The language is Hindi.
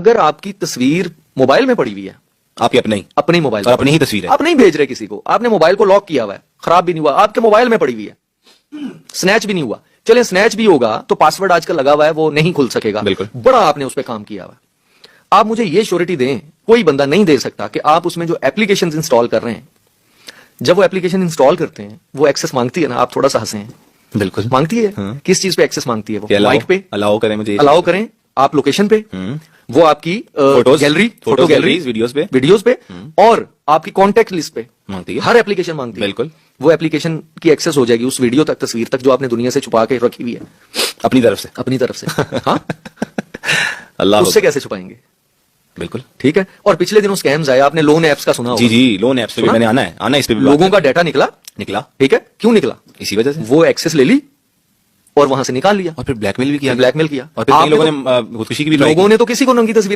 अगर आपकी तस्वीर मोबाइल में पड़ी हुई है, आपके अपने ही मोबाइल और अपनी ही तस्वीर है, आप नहीं भेज रहे किसी को, आपने मोबाइल को लॉक किया हुआ है, खराब भी नहीं हुआ, आपके मोबाइल में पड़ी हुई है, स्नैच भी नहीं हुआ, चले स्नैच भी होगा तो पासवर्ड आजकल लगा हुआ है, वो नहीं खुल सकेगा। बिल्कुल। बड़ा आपने उस पर काम किया हुआ है। आप मुझे ये श्योरिटी दें, कोई बंदा नहीं दे सकता कि आप उसमें जो एप्लीकेशन इंस्टॉल कर रहे हैं, जब वो एप्लीकेशन इंस्टॉल करते हैं वो एक्सेस मांगती है ना, आप थोड़ा सा हंसे हैं, बिल्कुल मांगती है। हाँ। किस चीज पे एक्सेस मांगती है वो? अलाउ माइक पे अलाउ करें मुझे, अलाउ करें आप लोकेशन पे, वो आपकी photos, gallery, photo gallery, videos पे और आपकी कॉन्टेक्ट लिस्ट पे मांगती है, हर एप्लीकेशन मांगती है। बिल्कुल। वो एप्लीकेशन की एक्सेस हो जाएगी उस वीडियो तक, तस्वीर तक जो आपने दुनिया से छुपा के रखी हुई है अपनी तरफ से, अपनी तरफ से। हाँ, अल्लाह उससे कैसे छुपाएंगे? बिल्कुल ठीक है। और पिछले दिनों स्कैम्स आए, आपने लोन एप्स का सुना होगा। जी जी, लोन ऐप्स पे भी मैंने आना है इस पे भी बात लोगों का डाटा निकला, ठीक है, क्यों निकला? इसी वजह से, वो एक्सेस ले ली और वहां से निकाल लिया और फिर ब्लैकमेल भी किया, ब्लैकमेल किया। और फिर कई आपने लोगों तो- ने खुदकुशी की भी ट्राई की। लोगों ने तो किसी को नंगी तस्वीर